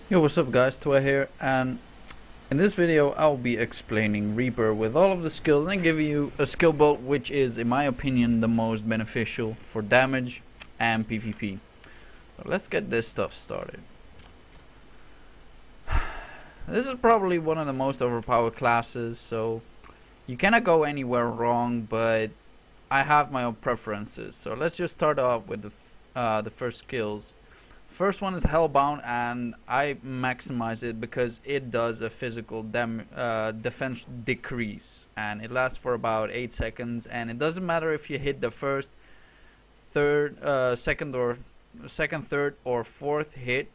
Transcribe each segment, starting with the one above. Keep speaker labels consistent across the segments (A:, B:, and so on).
A: Yo, what's up guys, Twehbie here, and in this video I'll be explaining Reaper with all of the skills and give you a skill build which is, in my opinion, the most beneficial for damage and PvP. So let's get this stuff started. This is probably one of the most overpowered classes, so you cannot go anywhere wrong, but I have my own preferences. So let's just start off with the first skills. First one is Hellbound, and I maximize it because it does a physical defense decrease, and it lasts for about 8 seconds, and it doesn't matter if you hit the first, second, third, or fourth hit,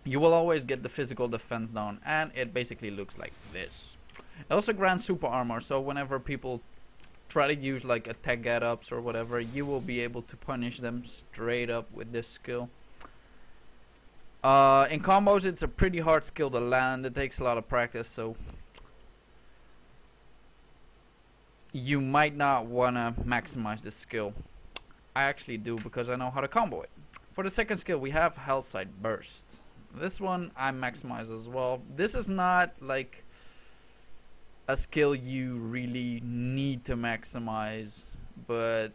A: you will always get the physical defense down, and it basically looks like this. It also grants super armor, so whenever people try to use like attack get-ups or whatever, you will be able to punish them straight up with this skill. In combos, it's a pretty hard skill to land. It takes a lot of practice, so you might not want to maximize this skill. I actually do because I know how to combo it. For the second skill, we have Hellside Burst. This one I maximize as well. This is not like a skill you really need to maximize, but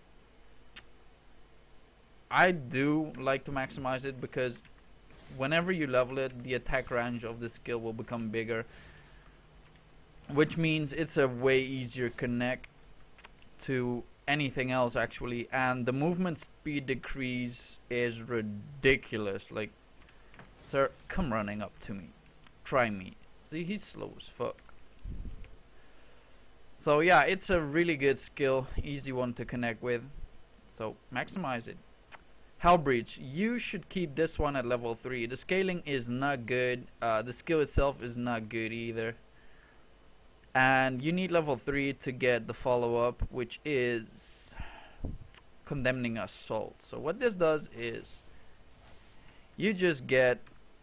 A: I do like to maximize it because whenever you level it, the attack range of the skill will become bigger, which means it's a way easier connect to anything else actually, and the movement speed decrease is ridiculous. Like, sir, come running up to me, try me. See, he's slow as fuck. So yeah, it's a really good skill, easy one to connect with, so maximize it. Hell Breach, you should keep this one at level 3. The scaling is not good, the skill itself is not good either, and you need level 3 to get the follow-up, which is Condemning Assault. So what this does is you just get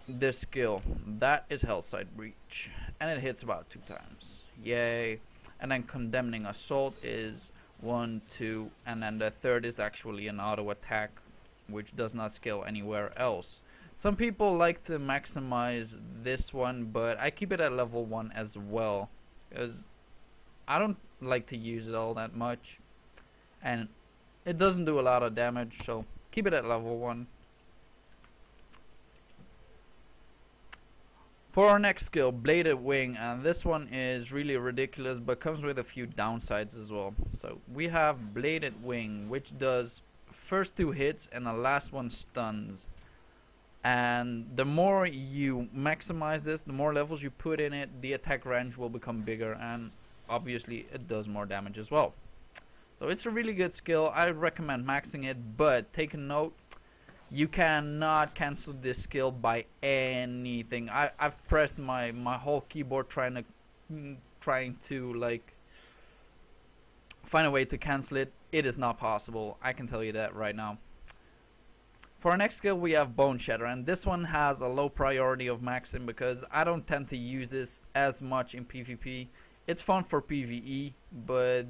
A: this skill, that is Hellside Breach, and it hits about 2 times, yay. And then Condemning Assault is 1, 2, and then the third is actually an auto attack, which does not scale anywhere else. Some people like to maximize this one, but I keep it at level 1 as well, because I don't like to use it all that much, and it doesn't do a lot of damage, so keep it at level 1. For our next skill, Bladed Wing, and this one is really ridiculous but comes with a few downsides as well. So we have Bladed Wing, which does first 2 hits and the last one stuns, and the more you maximize this, the more levels you put in it, the attack range will become bigger, and obviously it does more damage as well. So it's a really good skill. I recommend maxing it, but take a note, you cannot cancel this skill by anything. I've pressed my whole keyboard trying to like find a way to cancel it. It is not possible, I can tell you that right now. For our next skill, we have Bone Shatter, and this one has a low priority of maxing because I don't tend to use this as much in PvP. It's fun for PvE, but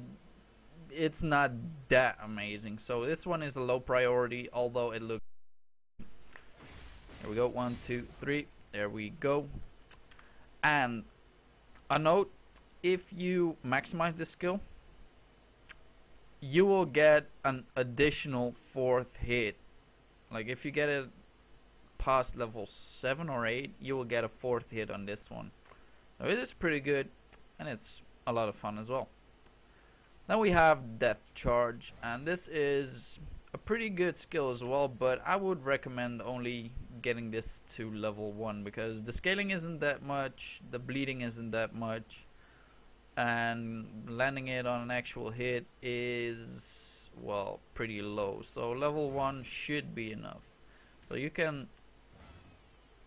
A: it's not that amazing. So this one is a low priority, although it looks. There we go, 1, 2, 3, there we go. And a note, if you maximize this skill, you will get an additional 4th hit. Like if you get it past level 7 or 8, you will get a 4th hit on this one. So it is pretty good, and it's a lot of fun as well. Then we have Death Charge, and this is a pretty good skill as well, but I would recommend only getting this to level 1 because the scaling isn't that much, the bleeding isn't that much, and landing it on an actual hit is, well, pretty low. So level 1 should be enough. So you can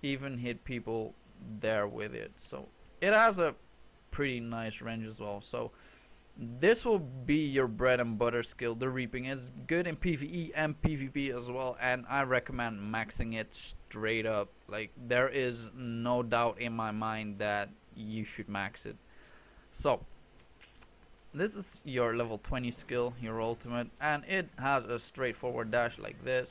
A: even hit people there with it. So it has a pretty nice range as well. So this will be your bread and butter skill. The Reaping is good in PvE and PvP as well, and I recommend maxing it straight up. Like, there is no doubt in my mind that you should max it. So this is your level 20 skill, your ultimate, and it has a straightforward dash like this,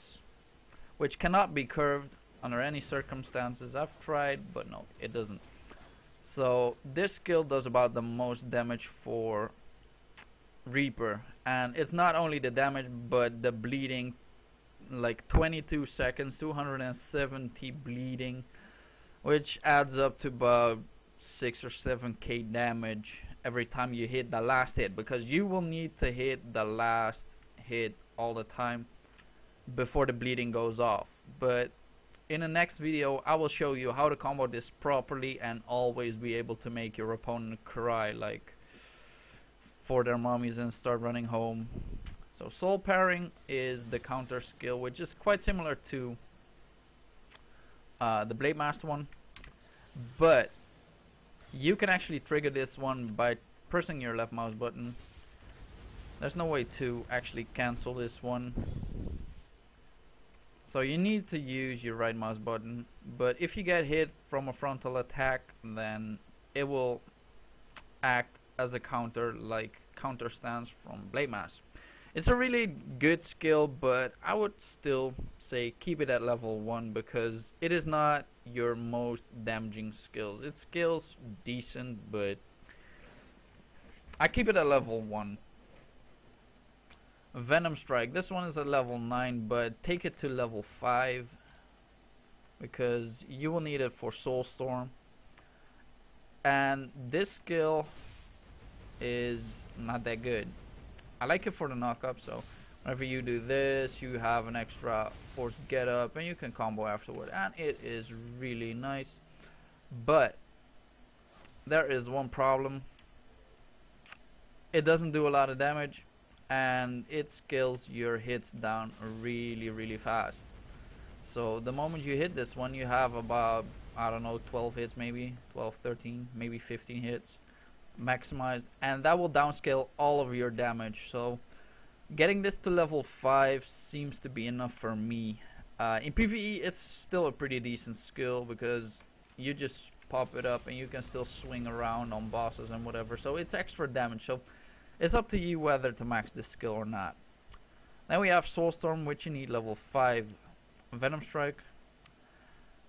A: which cannot be curved under any circumstances. I've tried, but no, it doesn't. So this skill does about the most damage for Reaper, and it's not only the damage but the bleeding, like 22 seconds, 270 bleeding, which adds up to about 6 or 7k damage every time you hit the last hit, because you will need to hit the last hit all the time before the bleeding goes off. But in the next video I will show you how to combo this properly and always be able to make your opponent cry like for their mommies and start running home. So soul pairing is the counter skill, which is quite similar to the Blade Master one, but you can actually trigger this one by pressing your left mouse button. There's no way to actually cancel this one, so you need to use your right mouse button. But if you get hit from a frontal attack, then it will act as a counter, like counter stance from Blade Master. It's a really good skill, but I would still say keep it at level 1 because it is not your most damaging skill. Its skill's decent, but I keep it at level 1. Venom Strike, this one is at level 9, but take it to level 5 because you will need it for Soulstorm. And this skill is not that good. I like it for the knockup, so whenever you do this, you have an extra force get up and you can combo afterward, and it is really nice. But there is one problem: it doesn't do a lot of damage, and it scales your hits down really fast. So the moment you hit this one, you have about, I don't know, 12 hits, maybe 12, 13, maybe 15 hits maximized, and that will downscale all of your damage. So getting this to level 5 seems to be enough for me. In PvE it's still a pretty decent skill because you just pop it up and you can still swing around on bosses and whatever, so it's extra damage. So it's up to you whether to max this skill or not. Then we have Soulstorm, which you need level 5 Venom Strike,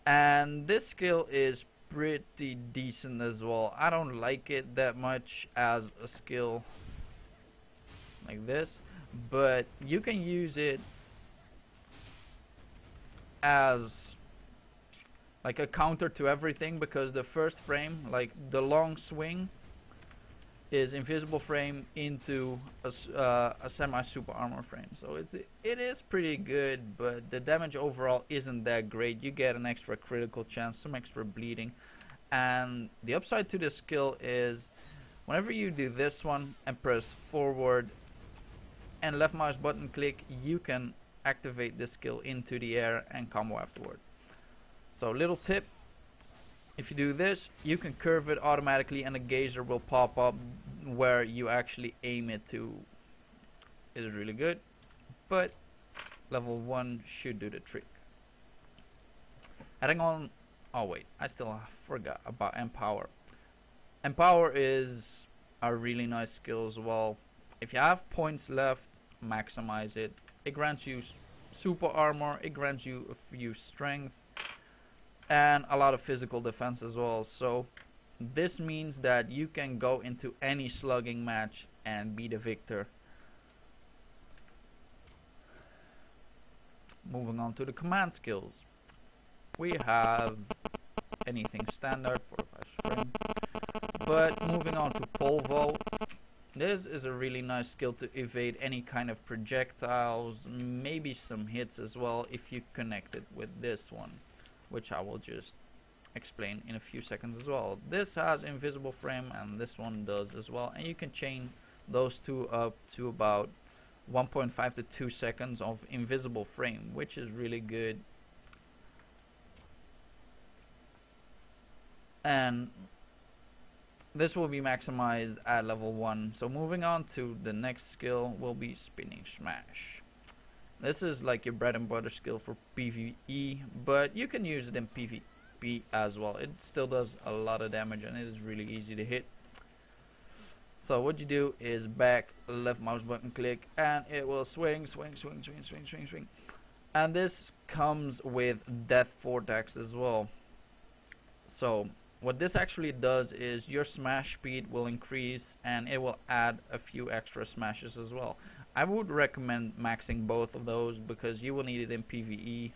A: and this skill is pretty decent as well. I don't like it that much as a skill like this, but you can use it as like a counter to everything, because the first frame, like the long swing, is invisible frame into a semi super armor frame. So it is pretty good, but the damage overall isn't that great. You get an extra critical chance, some extra bleeding, and the upside to this skill is whenever you do this one and press forward and left mouse button click, you can activate this skill into the air and combo afterward. So little tip: if you do this, you can curve it automatically and a geyser will pop up where you actually aim it to. It is really good, but level 1 should do the trick. Adding on, oh wait, I still forgot about Empower. Empower is a really nice skill as well. If you have points left, maximize it. It grants you super armor, it grants you a few strength, and a lot of physical defense as well. So this means that you can go into any slugging match and be the victor. Moving on to the command skills, we have anything standard for strength, but moving on to Polvo, this is a really nice skill to evade any kind of projectiles, maybe some hits as well if you connect it with this one, which I will just explain in a few seconds as well. This has invisible frame and this one does as well, and you can chain those two up to about 1.5 to 2 seconds of invisible frame, which is really good. And this will be maximized at level 1. So moving on to the next skill will be Spinning Smash. This is like your bread and butter skill for PvE, but you can use it in PvP as well. It still does a lot of damage and it is really easy to hit. So what you do is back left mouse button click and it will swing. and this comes with Death Vortex as well. So what this actually does is your smash speed will increase, and it will add a few extra smashes as well. I would recommend maxing both of those because you will need it in PvE,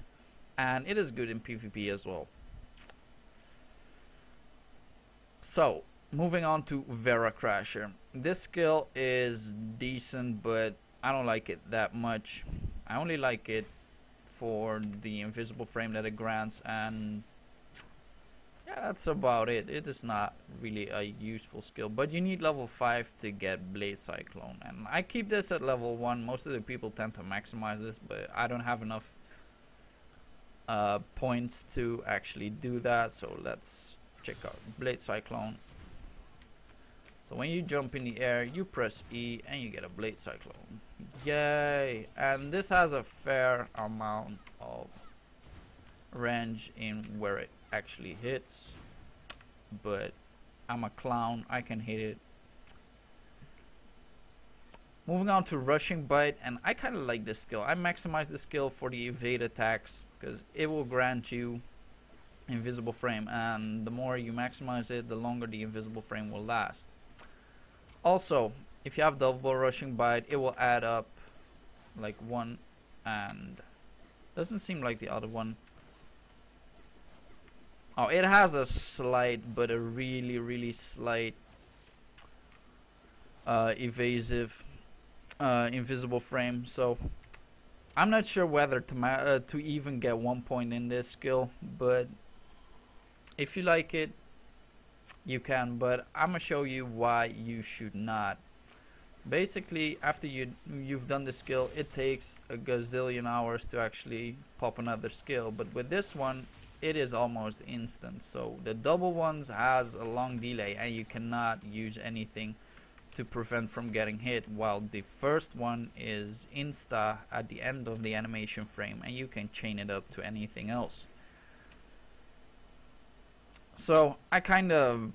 A: and it is good in PvP as well. So moving on to Vera Crasher. This skill is decent, but I don't like it that much. I only like it for the invisible frame that it grants, and yeah, that's about it. It is not really a useful skill, but you need level 5 to get Blade Cyclone, and I keep this at level 1. Most of the people tend to maximize this, but I don't have enough points to actually do that, so let's check out Blade Cyclone. So when you jump in the air, you press E and you get a Blade Cyclone. Yay! And this has a fair amount of range in where it actually hits, but I'm a clown, I can hit it. Moving on to Rushing Bite, and I kinda like this skill. I maximize this skill for the evade attacks because it will grant you invisible frame, and the more you maximize it, the longer the invisible frame will last. Also, if you have double Rushing Bite, it will add up like 1, and doesn't seem like the other one. Oh, it has a slight, but a really slight evasive invisible frame. So I'm not sure whether to even get 1 point in this skill, but if you like it, you can. But I'm gonna show you why you should not. Basically, after you've done the skill, it takes a gazillion hours to actually pop another skill, but with this one it is almost instant. So the double ones has a long delay, and you cannot use anything to prevent from getting hit, while the first one is insta at the end of the animation frame, and you can chain it up to anything else. So I kind of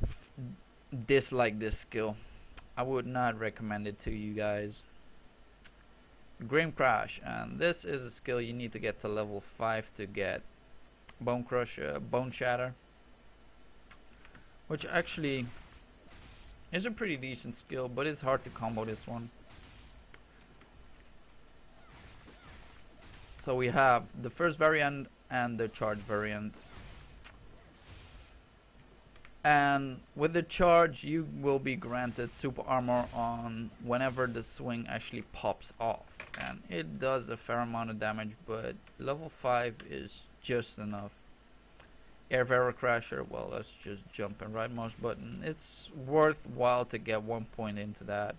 A: dislike this skill. I would not recommend it to you guys. Grim Crash, and this is a skill you need to get to level 5 to get Bone Shatter, which actually is a pretty decent skill, but it's hard to combo this one. So we have the first variant and the charge variant. And with the charge, you will be granted super armor on whenever the swing actually pops off, and it does a fair amount of damage, but level 5 is just enough. Vera Crasher, well, let's just jump and right mouse button. It's worthwhile to get 1 point into that.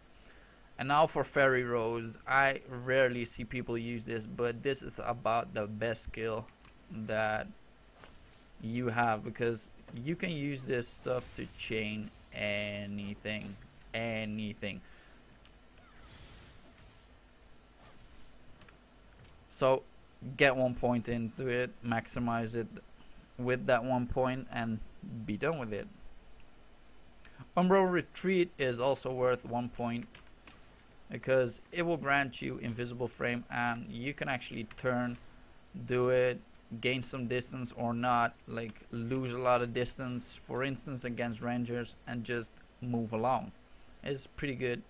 A: And now for Fairy Rose. I rarely see people use this, but this is about the best skill that you have, because you can use this stuff to chain anything. So get 1 point into it, maximize it with that 1 point, and be done with it. Umbral Retreat is also worth 1 point because it will grant you invisible frame, and you can actually turn, do it, gain some distance or not, like lose a lot of distance, for instance against rangers, and just move along. It's pretty good.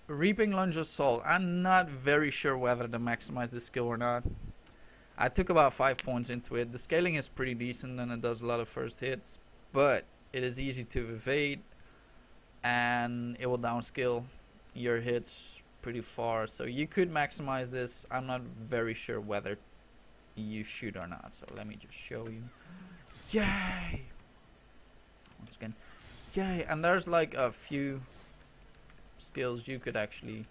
A: Reaping Lunge Assault, I'm not very sure whether to maximize this skill or not. I took about 5 points into it. The scaling is pretty decent and it does a lot of first hits, but it is easy to evade, and it will downscale your hits pretty far. So you could maximize this. I'm not very sure whether you should or not. So let me just show you. Yay! Once again, yay! And there's like a few skills you could actually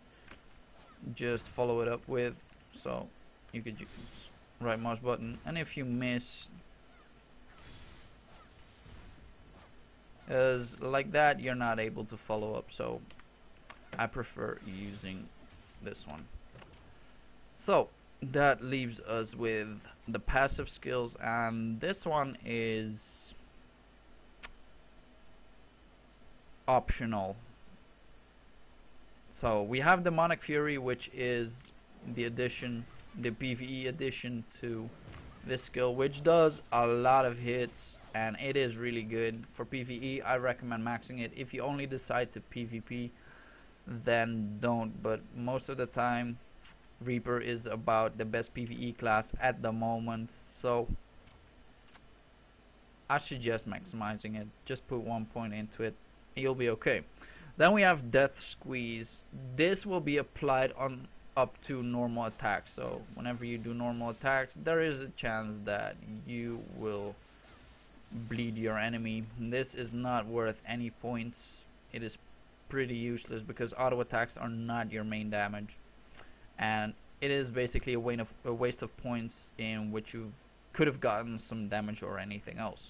A: just follow it up with. So you could use right mouse button, and if you miss, as like that, you're not able to follow up. So I prefer using this one. So that leaves us with the passive skills, and this one is optional. So we have Demonic Fury, which is the addition the PvE addition to this skill, which does a lot of hits, and it is really good for PvE. I recommend maxing it. If you only decide to PvP, then don't, but most of the time Reaper is about the best PvE class at the moment, so I suggest maximizing it. Just put 1 point into it, you'll be okay. Then we have Death Squeeze. This will be applied on up to normal attacks, so whenever you do normal attacks, there is a chance that you will bleed your enemy. This is not worth any points. It is pretty useless because auto attacks are not your main damage, and it is basically a waste of points in which you could have gotten some damage or anything else.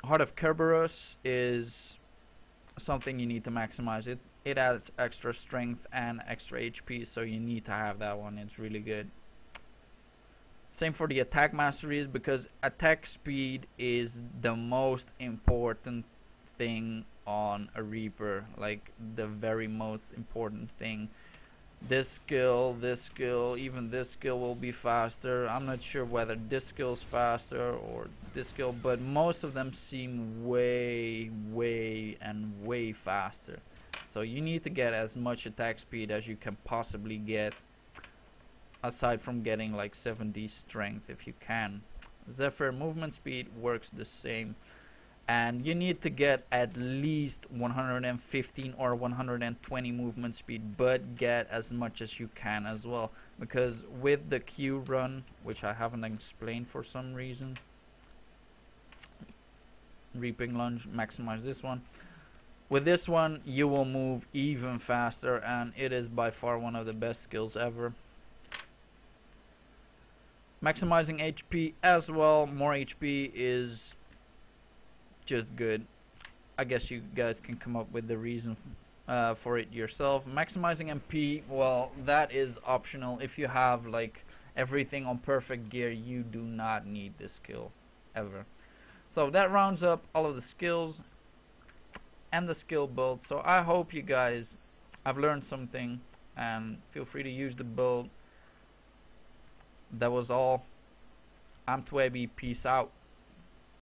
A: Heart of Kerberos is something you need to maximize. It adds extra strength and extra HP, so you need to have that one. It's really good. Same for the attack masteries, because attack speed is the most important thing on a Reaper, like the very most important thing. This skill, even this skill will be faster. I'm not sure whether this skill's faster or this skill, but most of them seem way faster. So you need to get as much attack speed as you can possibly get, aside from getting like 70 strength if you can. Zephyr movement speed works the same, and you need to get at least 115 or 120 movement speed, but get as much as you can as well, because with the Q run, which I haven't explained for some reason, Reaping Lunge, maximize this one. With this one you will move even faster, and it is by far one of the best skills ever. Maximizing HP as well. More HP is just good. I guess you guys can come up with the reason for it yourself. Maximizing MP, well, that is optional. If you have like everything on perfect gear, you do not need this skill ever. So that rounds up all of the skills and the skill build. So I hope you guys have learned something, and feel free to use the build. That was all. I'm Twehbie. Peace out.